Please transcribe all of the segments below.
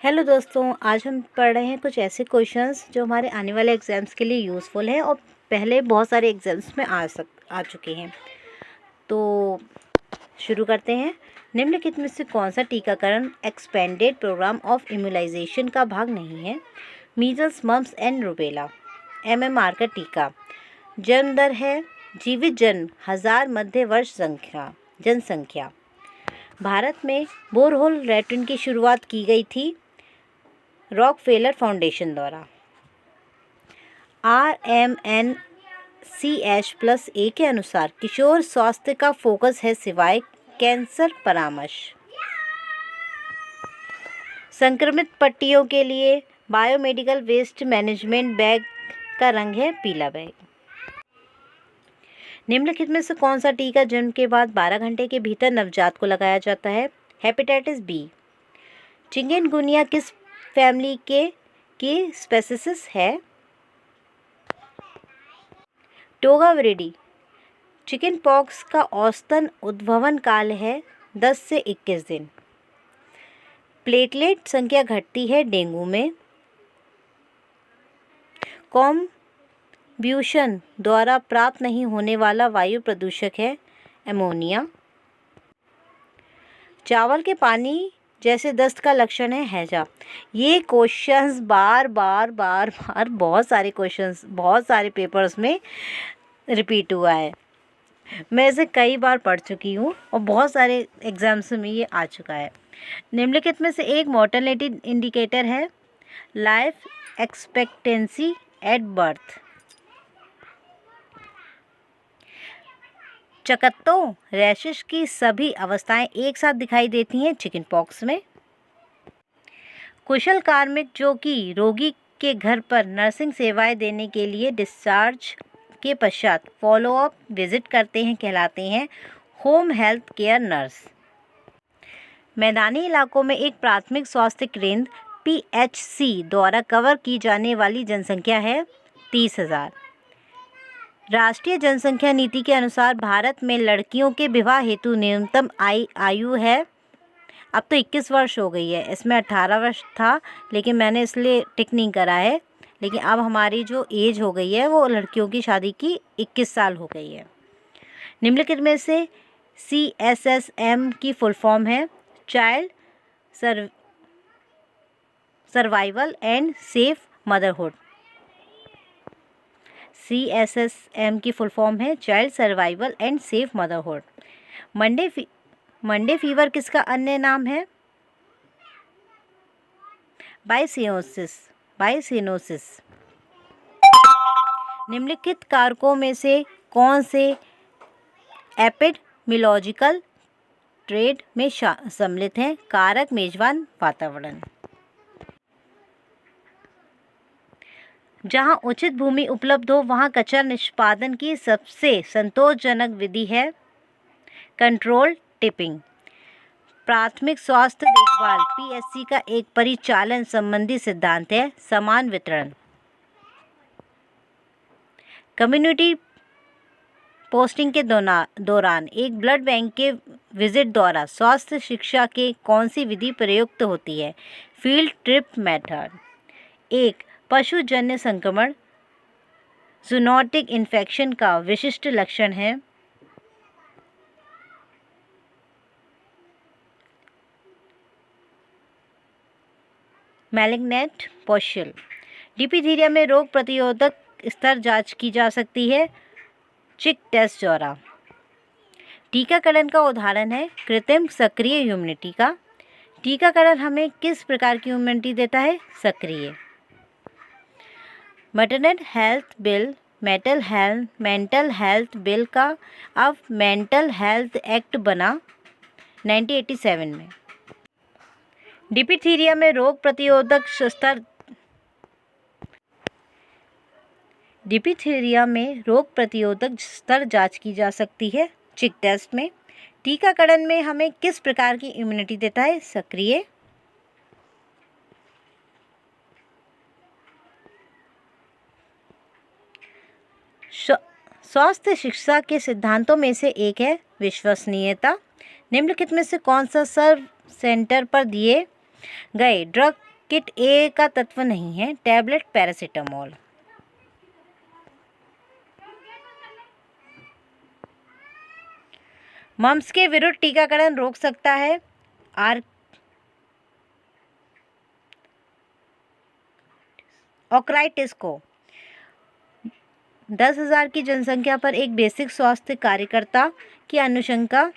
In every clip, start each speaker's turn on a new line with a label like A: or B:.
A: Hello दोस्तों, आज हम पढ़ रहे हैं कुछ ऐसे क्वेश्चंस जो हमारे आने वाले एग्ज़ाम्स के लिए यूज़फुल हैं और पहले बहुत सारे एग्ज़ाम्स में आ चुके हैं। तो शुरू करते हैं। निम्नलिखित में से कौन सा टीकाकरण एक्सपेंडेड प्रोग्राम ऑफ इम्यूनाइजेशन का भाग नहीं है? Measles, mumps and rubella. MMR का टीका। जन्म दर है जीवित जन्म 1000 मध्य वर्ष जनसंख्या। भारत में बोरहोल लैट्रिन की शुरुआत की गई थी रॉकफेलर फाउंडेशन द्वारा। RMNCH+A के अनुसार किशोर स्वास्थ्य का फोकस है सिवाय कैंसर परामर्श। संक्रमित पट्टियों के लिए बायोमेडिकल वेस्ट मैनेजमेंट बैग का रंग है पीला बैग। निम्नलिखित में से कौन सा टीका जन्म के बाद 12 घंटे के भीतर नवजात को लगाया जाता है? Hepatitis B. चिकनगुनिया किस फैमिली की स्पेसीज है? टोगाविरिडी। चिकन पॉक्स का औसतन उद्भवन काल है 10 से 21 दिन। प्लेटलेट संख्या घटती है डेंगू में। कॉम्ब्यूशन द्वारा प्राप्त नहीं होने वाला वायु प्रदूषक है अमोनिया। चावल के पानी जैसे दस्त का लक्षण है हैजा। ये क्वेश्चंस बार बार बहुत सारे क्वेश्चंस बहुत सारे पेपर्स में रिपीट हुआ है। मैं इसे कई बार पढ़ चुकी हूँ और बहुत सारे एग्जाम्स में ये आ चुका है। निम्नलिखित में से एक मोर्टेलिटी इंडिकेटर है लाइफ एक्सपेक्टेंसी एट बर्थ। चकत्तों रैशेस की सभी अवस्थाएं एक साथ दिखाई देती हैं चिकन पॉक्स में। कुशल कार्मिक जो कि रोगी के घर पर नर्सिंग सेवाएं देने के लिए डिस्चार्ज के पश्चात फॉलोअप विजिट करते हैं कहलाते हैं होम हेल्थ केयर नर्स। मैदानी इलाकों में एक प्राथमिक स्वास्थ्य केंद्र PHC द्वारा कवर की जाने वाली जनसंख्या है 30,000। राष्ट्रीय जनसंख्या नीति के अनुसार भारत में लड़कियों के विवाह हेतु न्यूनतम आयु है, अब तो 21 वर्ष हो गई है, इसमें 18 वर्ष था लेकिन मैंने इसलिए टिक नहीं करा है, लेकिन अब हमारी जो एज हो गई है वो लड़कियों की शादी की 21 साल हो गई है। निम्नलिखित में से CSSM की फुल फॉर्म है child survival and safe motherhood. CSSM की फुल फॉर्म है child survival and safe motherhood. Monday fever किसका अन्य नाम है? बाइसिनोसिस। निम्नलिखित कारकों में से कौन से एपिडेमियोलॉजिकल ट्रेड में सम्मिलित हैं? कारक, मेजबान, वातावरण। जहां उचित भूमि उपलब्ध हो वहां कचरा निष्पादन की सबसे संतोषजनक विधि है कंट्रोल टिपिंग। प्राथमिक स्वास्थ्य देखभाल PSC का एक परिचालन संबंधी सिद्धांत है समान वितरण। कम्युनिटी पोस्टिंग के दौरान एक ब्लड बैंक के विजिट द्वारा स्वास्थ्य शिक्षा के कौन सी विधि प्रयुक्त होती है? Field trip method. एक पशुजन्य संक्रमण जूनोटिक इन्फेक्शन का विशिष्ट लक्षण है मैलिग्नेंट पस्ट्यूल। डिप्थीरिया में रोग प्रतिरोधक स्तर जांच की जा सकती है चिक टेस्ट द्वारा। टीकाकरण का उदाहरण है कृत्रिम सक्रिय इम्यूनिटी का। टीकाकरण हमें किस प्रकार की इम्यूनिटी देता है? सक्रिय। मेंटल हेल्थ बिल का अब मेंटल हेल्थ एक्ट बना 1987 में। डिप्थीरिया में रोग प्रतिरोधक स्तर जांच की जा सकती है चिक टेस्ट में। टीकाकरण में हमें किस प्रकार की इम्यूनिटी देता है? सक्रिय। स्वास्थ्य शिक्षा के सिद्धांतों में से एक है विश्वसनीयता। निम्नलिखित में से कौन सा सर्व सेंटर पर दिए गए ड्रग किट ए का तत्व नहीं है। Tablet paracetamol. मम्स के विरुद्ध टीकाकरण रोक सकता है। ऑर्क्राइटिस को 10,000 की जनसंख्या पर एक बेसिक स्वास्थ्य कार्यकर्ता की अनुशंसा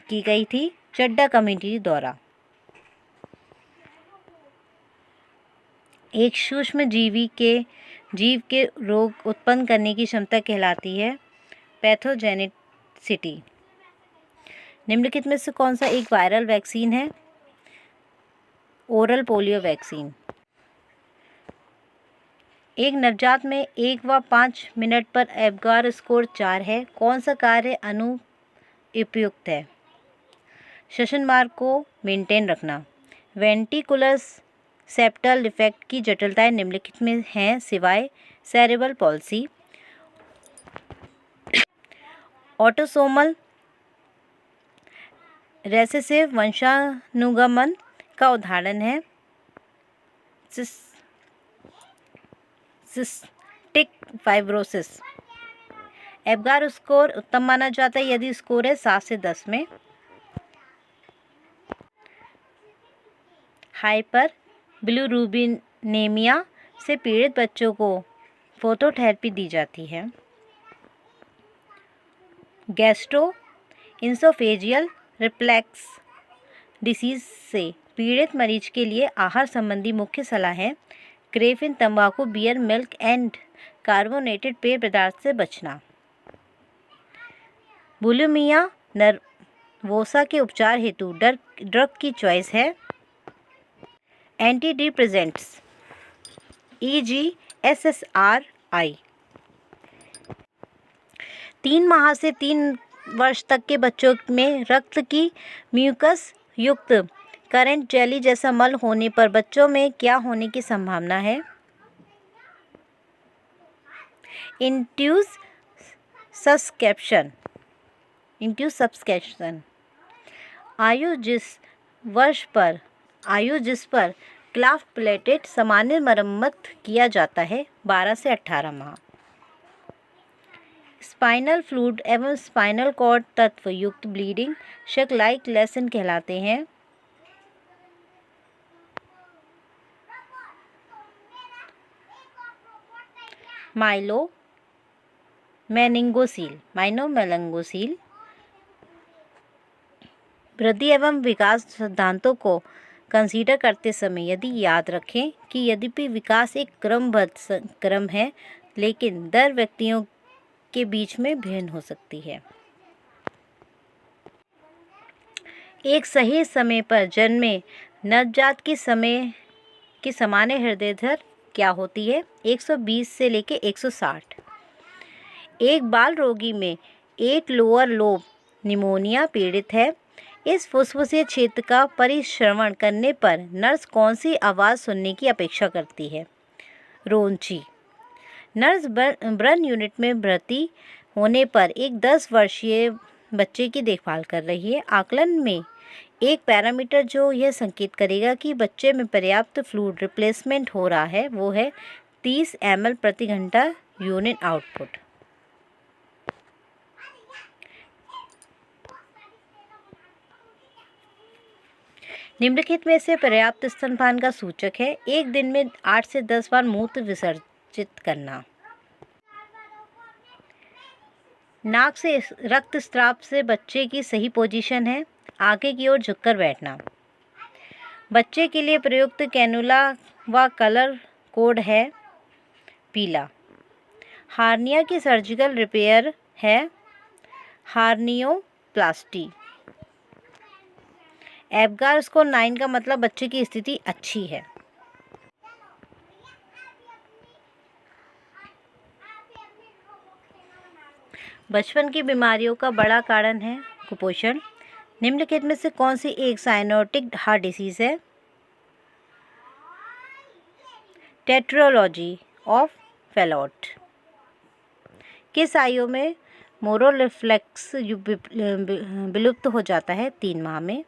A: की गई थी। चड्डा कमेटी द्वारा। एक सूक्ष्म जीव के रोग उत्पन्न करने की क्षमता कहलाती है पैथोजेनिसिटी। निम्नलिखित में से कौन सा एक वायरल वैक्सीन है? Oral polio vaccine. एक नवजात में 1 व 5 मिनट पर एबगार स्कोर 4 है। कौन सा कार्य अनुपयुक्त है? श्वसन मार्ग को मेंटेन रखना। वेंटिकुलर सेप्टल डिफेक्ट की जटिलताएं निम्नलिखित में हैं सिवाय सेरेब्रल पॉल्सी। ऑटोसोमल रेसेसिव वंशानुगमन का उदाहरण है सिस्टिक फाइब्रोसिस। एबगार स्कोर उत्तम माना जाता है यदि स्कोर है 7 से 10 में। हाइपर बिलिरुबिनेमिया से पीड़ित बच्चों को फोटोथेरेपी दी जाती है। गैस्ट्रो इंसोफेजियल रिफ्लक्स डिसीज से पीड़ित मरीज के लिए आहार संबंधी मुख्य सलाह है कैफीन, तंबाकू, बियर, मिल्क एंड कार्बोनेटेड पेय पदार्थ से बचना। बुलिमिया नर्वोसा के उपचार हेतु ड्रग की चॉइस है एंटी डिप्रेसेंट्स e.g. SSRI। 3 माह से 3 वर्ष तक के बच्चों में रक्त की म्यूकस युक्त करंट जेली जैसा मल होने पर बच्चों में क्या होने की संभावना है? Induce subscription. आयु जिस पर क्लाफ्ट प्लेटेड सामान्य मरम्मत किया जाता है 12 से 18 माह। स्पाइनल फ्लूइड एवं स्पाइनल कॉर्ड तत्व युक्त ब्लीडिंग शक लाइक लेसन कहलाते हैं। माइनोमेलेंगोसील वृद्धि एवं विकास सिद्धांतों को कंसीडर करते समय यदि याद रखें कि यद्यपि विकास एक क्रमबद्ध क्रम है लेकिन दर व्यक्तियों के बीच में भिन्न हो सकती है। एक सही समय पर जन्मे नवजात की सामान्य हृदय दर क्या होती है? 120 से लेकर 160। एक बाल रोगी में 8 लोअर लोब निमोनिया पीड़ित है। इस फुफ्फुसीय क्षेत्र का परिश्रवण करने पर नर्स कौन सी आवाज़ सुनने की अपेक्षा करती है? रोंची। नर्स बर्न यूनिट में भर्ती होने पर एक 10 वर्षीय बच्चे की देखभाल कर रही है। आकलन में एक पैरामीटर जो यह संकेत करेगा कि बच्चे में पर्याप्त फ्लूइड रिप्लेसमेंट हो रहा है वो है 30 ml प्रति घंटा यूरिन आउटपुट। निम्नलिखित में से पर्याप्त स्तनपान का सूचक है। एक दिन में 8 से 10 बार मूत्र विसर्जित करना। नाक से रक्तस्राव से बच्चे की सही पोजीशन है आगे की ओर झुककर बैठना। बच्चे के लिए प्रयुक्त कैनुला व कलर कोड है पीला। हार्निया की सर्जिकल रिपेयर है हार्नियोप्लास्टी। एबगार स्कोर 9 का मतलब बच्चे की स्थिति अच्छी है। बचपन की बीमारियों का बड़ा कारण है कुपोषण। निम्नलिखित में से कौन सी एक साइनोटिक हार्ट डिसीज है? Tetralogy of Fallot. किस आयु में मोरोरिफ्लेक्स विलुप्त हो जाता है? 3 माह में।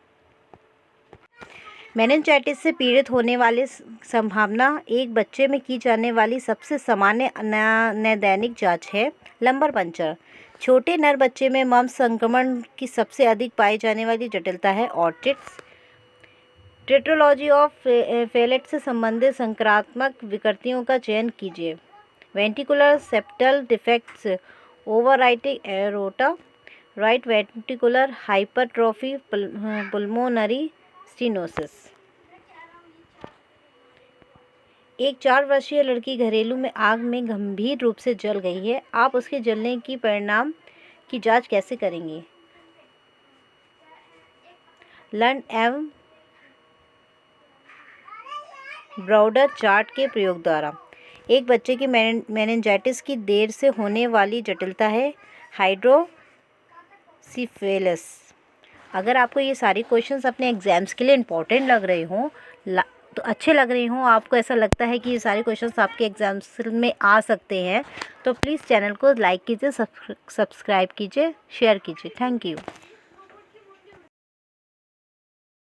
A: मेनिनजाइटिस से पीड़ित होने वाले संभावना एक बच्चे में की जाने वाली सबसे सामान्य नैदानिक जांच है। Lumbar puncture. छोटे नर बच्चे में मम्प्स संक्रमण की सबसे अधिक पाई जाने वाली जटिलता है ऑटिट्स। टेट्रोलॉजी ऑफ फेलेट से संबंधित संक्रामक विकृतियों का चयन कीजिए। Ventricular septal defects, overriding aorta, right ventricular hypertrophy, pulmonary stenosis. एक 4 वर्षीय लड़की घरेलू में आग में गंभीर रूप से जल गई है। आप उसके जलने की परिणाम की जांच कैसे करेंगे? लंड एवं ब्राउडर चार्ट के प्रयोग द्वारा। एक बच्चे की मेनिनजाइटिस की देर से होने वाली जटिलता है हाइड्रोसिफेलस। अगर आपको ये सारे क्वेश्चंस अपने एग्जाम्स के लिए इम्पोर्टेंट लग रहे हों, तो अच्छे लग रहे हों, आपको ऐसा लगता है कि ये सारे क्वेश्चंस आपके एग्जाम्स में आ सकते हैं, तो प्लीज़ चैनल को लाइक कीजिए, सब्सक्राइब कीजिए, शेयर कीजिए। Thank you.